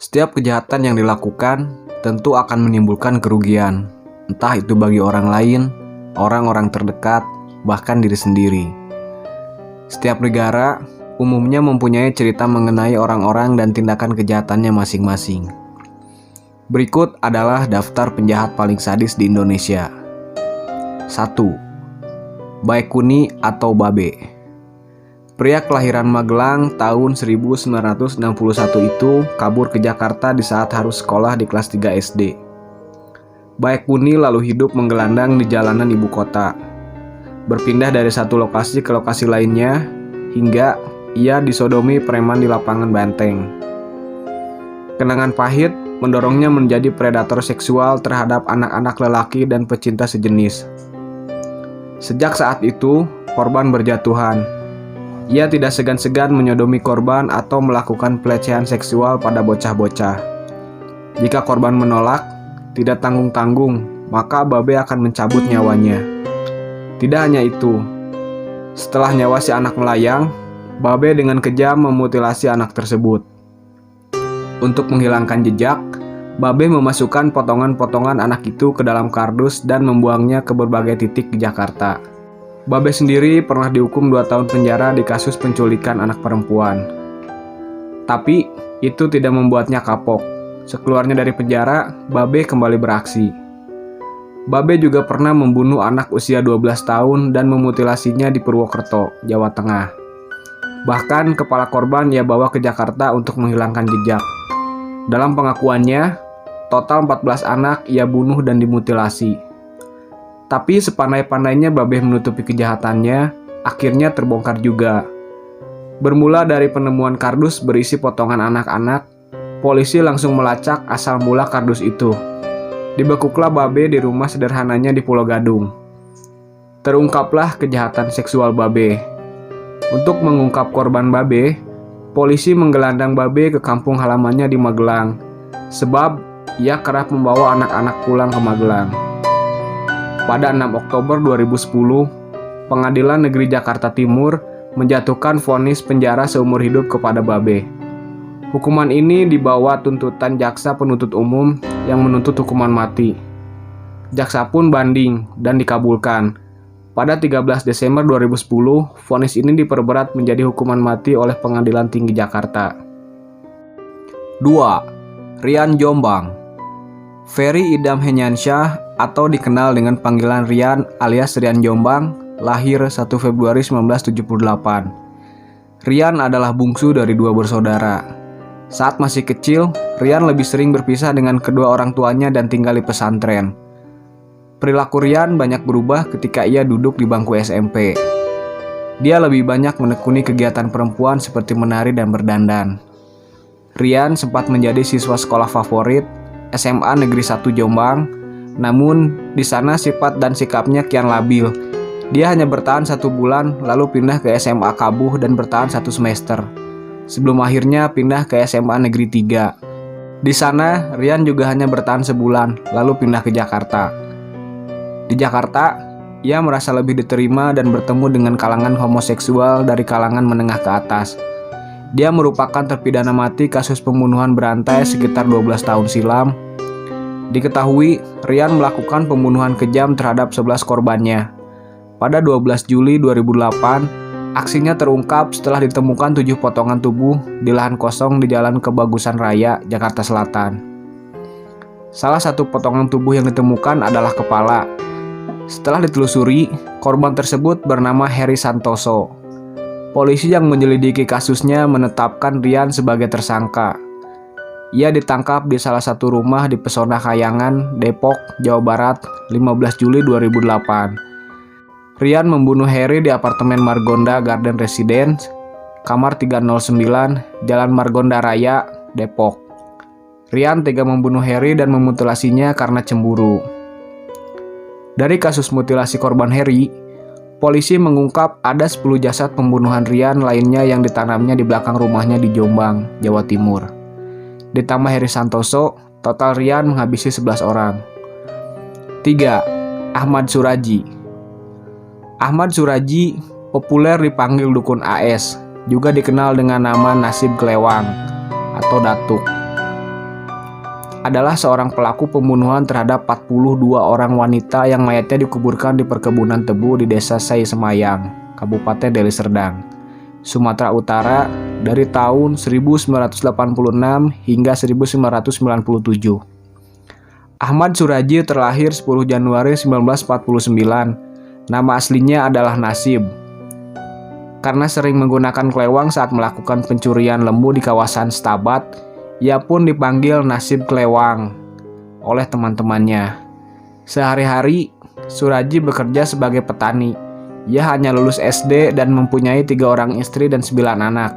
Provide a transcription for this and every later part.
Setiap kejahatan yang dilakukan tentu akan menimbulkan kerugian, entah itu bagi orang lain, orang-orang terdekat, bahkan diri sendiri. Setiap negara umumnya mempunyai cerita mengenai orang-orang dan tindakan kejahatannya masing-masing. Berikut adalah daftar penjahat paling sadis di Indonesia. 1. Baekuni atau Babe. Pria kelahiran Magelang tahun 1961 itu kabur ke Jakarta di saat harus sekolah di kelas 3 SD. Baekuni lalu hidup menggelandang di jalanan ibu kota, berpindah dari satu lokasi ke lokasi lainnya, hingga ia disodomi preman di lapangan banteng. Kenangan pahit mendorongnya menjadi predator seksual terhadap anak-anak lelaki dan pecinta sejenis. Sejak saat itu, korban berjatuhan. Ia tidak segan-segan menyodomi korban atau melakukan pelecehan seksual pada bocah-bocah. Jika korban menolak, tidak tanggung-tanggung, maka Babe akan mencabut nyawanya. Tidak hanya itu, setelah nyawa si anak melayang, Babe dengan kejam memutilasi anak tersebut. Untuk menghilangkan jejak, Babe memasukkan potongan-potongan anak itu ke dalam kardus dan membuangnya ke berbagai titik di Jakarta. Babe sendiri pernah dihukum 2 tahun penjara di kasus penculikan anak perempuan. Tapi itu tidak membuatnya kapok. Sekeluarnya dari penjara, Babe kembali beraksi. Babe juga pernah membunuh anak usia 12 tahun dan memutilasinya di Purwokerto, Jawa Tengah. Bahkan kepala korban ia bawa ke Jakarta untuk menghilangkan jejak. Dalam pengakuannya, total 14 anak ia bunuh dan dimutilasi. Tapi sepandai-pandainya Babe menutupi kejahatannya, akhirnya terbongkar juga. Bermula dari penemuan kardus berisi potongan anak-anak, polisi langsung melacak asal mula kardus itu. Dibekuklah Babe di rumah sederhananya di Pulau Gadung. Terungkaplah kejahatan seksual Babe. Untuk mengungkap korban Babe, polisi menggelandang Babe ke kampung halamannya di Magelang, sebab ia kerap membawa anak-anak pulang ke Magelang. Pada 6 Oktober 2010, Pengadilan Negeri Jakarta Timur menjatuhkan vonis penjara seumur hidup kepada Babe. Hukuman ini dibawa tuntutan jaksa penuntut umum yang menuntut hukuman mati. Jaksa pun banding dan dikabulkan. Pada 13 Desember 2010, vonis ini diperberat menjadi hukuman mati oleh Pengadilan Tinggi Jakarta. 2. Rian Jombang. Ferry Idam Henyansyah atau dikenal dengan panggilan Rian alias Rian Jombang, lahir 1 Februari 1978. Rian adalah bungsu dari 2 bersaudara. Saat masih kecil, Rian lebih sering berpisah dengan kedua orang tuanya dan tinggal di pesantren. Perilaku Rian banyak berubah ketika ia duduk di bangku SMP. Dia lebih banyak menekuni kegiatan perempuan seperti menari dan berdandan. Rian sempat menjadi siswa sekolah favorit SMA Negeri 1 Jombang, namun di sana sifat dan sikapnya kian labil. Dia hanya bertahan 1 bulan lalu pindah ke SMA Kabuh dan bertahan 1 semester, sebelum akhirnya pindah ke SMA Negeri 3. Di sana Rian juga hanya bertahan sebulan lalu pindah ke Jakarta. Di Jakarta, ia merasa lebih diterima dan bertemu dengan kalangan homoseksual dari kalangan menengah ke atas. Dia merupakan terpidana mati kasus pembunuhan berantai sekitar 12 tahun silam. Diketahui, Rian melakukan pembunuhan kejam terhadap 11 korbannya. Pada 12 Juli 2008, aksinya terungkap setelah ditemukan 7 potongan tubuh di lahan kosong di Jalan Kebagusan Raya, Jakarta Selatan. Salah satu potongan tubuh yang ditemukan adalah kepala. Setelah ditelusuri, korban tersebut bernama Heri Santoso. Polisi yang menyelidiki kasusnya menetapkan Rian sebagai tersangka. Ia ditangkap di salah satu rumah di Pesona Kayangan, Depok, Jawa Barat, 15 Juli 2008. Rian membunuh Heri di apartemen Margonda Garden Residence, kamar 309, Jalan Margonda Raya, Depok. Rian tega membunuh Heri dan memutilasinya karena cemburu. Dari kasus mutilasi korban Heri, polisi mengungkap ada 10 jasad pembunuhan Rian lainnya yang ditanamnya di belakang rumahnya di Jombang, Jawa Timur. Ditambah Heri Santoso, total Rian menghabisi 11 orang. 3. Ahmad Suraji. Ahmad Suraji populer dipanggil Dukun AS, juga dikenal dengan nama Nasib Kelewang atau Datuk. adalah seorang pelaku pembunuhan terhadap 42 orang wanita yang mayatnya dikuburkan di perkebunan tebu di Desa Sei Semayang, Kabupaten Deli Serdang, Sumatera Utara dari tahun 1986 hingga 1997. Ahmad Suraji terlahir 10 Januari 1949. Nama aslinya adalah Nasib. Karena sering menggunakan kelewang saat melakukan pencurian lembu di kawasan Stabat, ia pun dipanggil Nasib Kelewang oleh teman-temannya. Sehari-hari, Suraji bekerja sebagai petani. Ia hanya lulus SD dan mempunyai 3 orang istri dan 9 anak.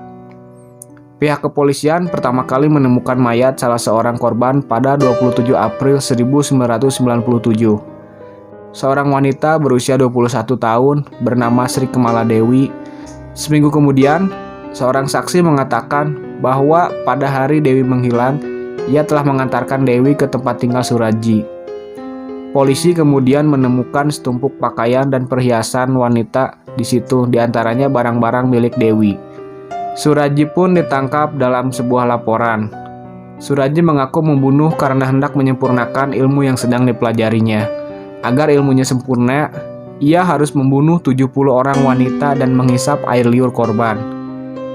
Pihak kepolisian pertama kali menemukan mayat salah seorang korban pada 27 April 1997. Seorang wanita berusia 21 tahun bernama Sri Kemala Dewi. Seminggu kemudian, seorang saksi mengatakan bahwa pada hari Dewi menghilang, ia telah mengantarkan Dewi ke tempat tinggal Suraji. Polisi kemudian menemukan setumpuk pakaian dan perhiasan wanita di situ, diantaranya barang-barang milik Dewi. Suraji pun ditangkap dalam sebuah laporan. Suraji mengaku membunuh karena hendak menyempurnakan ilmu yang sedang dipelajarinya. Agar ilmunya sempurna, ia harus membunuh 70 orang wanita dan menghisap air liur korban.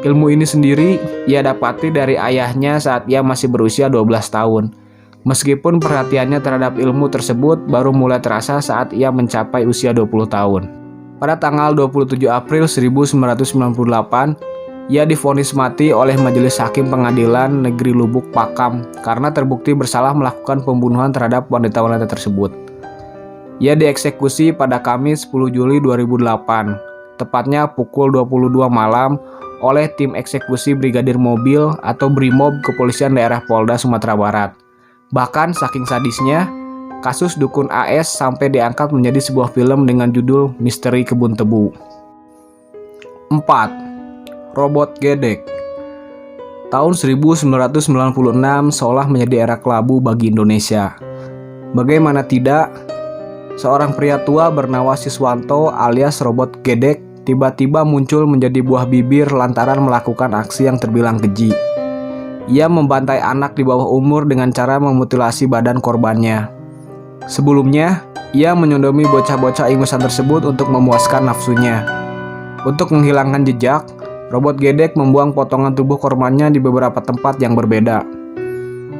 Ilmu ini sendiri ia dapati dari ayahnya saat ia masih berusia 12 tahun. Meskipun perhatiannya terhadap ilmu tersebut baru mulai terasa saat ia mencapai usia 20 tahun. Pada tanggal 27 April 1998, ia divonis mati oleh Majelis Hakim Pengadilan Negeri Lubuk Pakam karena terbukti bersalah melakukan pembunuhan terhadap wanita-wanita tersebut. Ia dieksekusi pada Kamis 10 Juli 2008, tepatnya pukul 22 malam oleh tim eksekusi Brigadir Mobil atau Brimob Kepolisian Daerah Polda Sumatera Barat. Bahkan saking sadisnya, kasus Dukun AS sampai diangkat menjadi sebuah film dengan judul Misteri Kebun Tebu. 4. Robot Gedek. Tahun 1996 seolah menjadi era kelabu bagi Indonesia. Bagaimana tidak, seorang pria tua bernama Siswanto alias Robot Gedek tiba-tiba muncul menjadi buah bibir lantaran melakukan aksi yang terbilang keji. Ia membantai anak di bawah umur dengan cara memutilasi badan korbannya. Sebelumnya, ia menyodomi bocah-bocah ingusan tersebut untuk memuaskan nafsunya. Untuk menghilangkan jejak, Robot Gedek membuang potongan tubuh korbannya di beberapa tempat yang berbeda.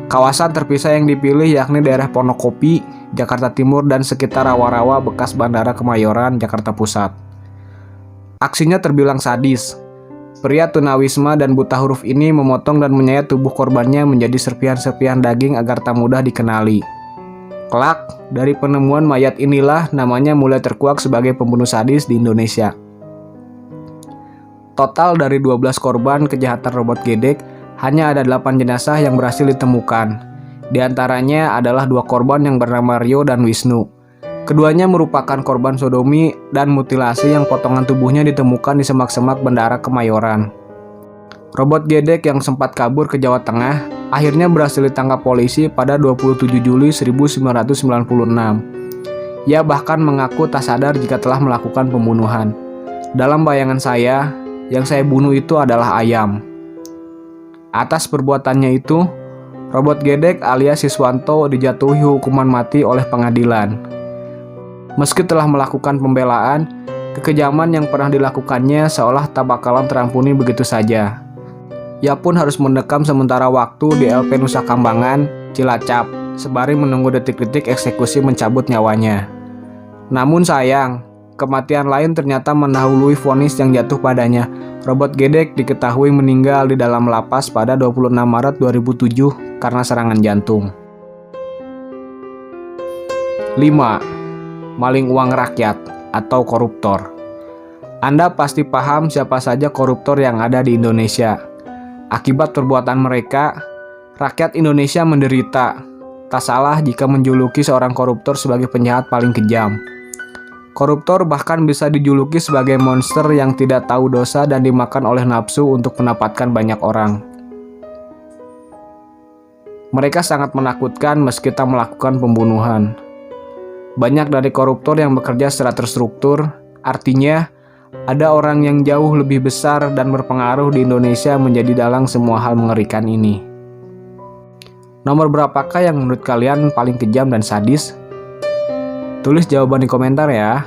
Kawasan terpisah yang dipilih yakni daerah Ponokopi, Jakarta Timur dan sekitar rawa-rawa bekas Bandara Kemayoran, Jakarta Pusat. Aksinya terbilang sadis. Pria tunawisma dan buta huruf ini memotong dan menyayat tubuh korbannya menjadi serpihan-serpihan daging agar tak mudah dikenali. Kelak, dari penemuan mayat inilah namanya mulai terkuak sebagai pembunuh sadis di Indonesia. Total dari 12 korban kejahatan Robot Gedek, hanya ada 8 jenazah yang berhasil ditemukan. Di antaranya adalah 2 korban yang bernama Rio dan Wisnu. Keduanya merupakan korban sodomi dan mutilasi yang potongan tubuhnya ditemukan di semak-semak Bandara Kemayoran. Robot Gedek yang sempat kabur ke Jawa Tengah, akhirnya berhasil ditangkap polisi pada 27 Juli 1996. Ia bahkan mengaku tak sadar jika telah melakukan pembunuhan. Dalam bayangan saya, yang saya bunuh itu adalah ayam. Atas perbuatannya itu, Robot Gedek alias Siswanto dijatuhi hukuman mati oleh pengadilan. Meski telah melakukan pembelaan, kekejaman yang pernah dilakukannya seolah tak bakalan terampuni begitu saja. Ia pun harus mendekam sementara waktu di LP Nusa Kambangan, Cilacap, sembari menunggu detik-detik eksekusi mencabut nyawanya. Namun sayang, kematian lain ternyata mendahului vonis yang jatuh padanya. Robot Gedek diketahui meninggal di dalam lapas pada 26 Maret 2007 karena serangan jantung. 5. Maling uang rakyat atau koruptor. Anda pasti paham siapa saja koruptor yang ada di Indonesia. Akibat perbuatan mereka, rakyat Indonesia menderita. Tak salah jika menjuluki seorang koruptor sebagai penjahat paling kejam. Koruptor bahkan bisa dijuluki sebagai monster yang tidak tahu dosa dan dimakan oleh nafsu untuk mendapatkan banyak orang. Mereka sangat menakutkan meski tak melakukan pembunuhan. Banyak dari koruptor yang bekerja secara terstruktur, artinya ada orang yang jauh lebih besar dan berpengaruh di Indonesia menjadi dalang semua hal mengerikan ini. Nomor berapakah yang menurut kalian paling kejam dan sadis? Tulis jawaban di komentar ya.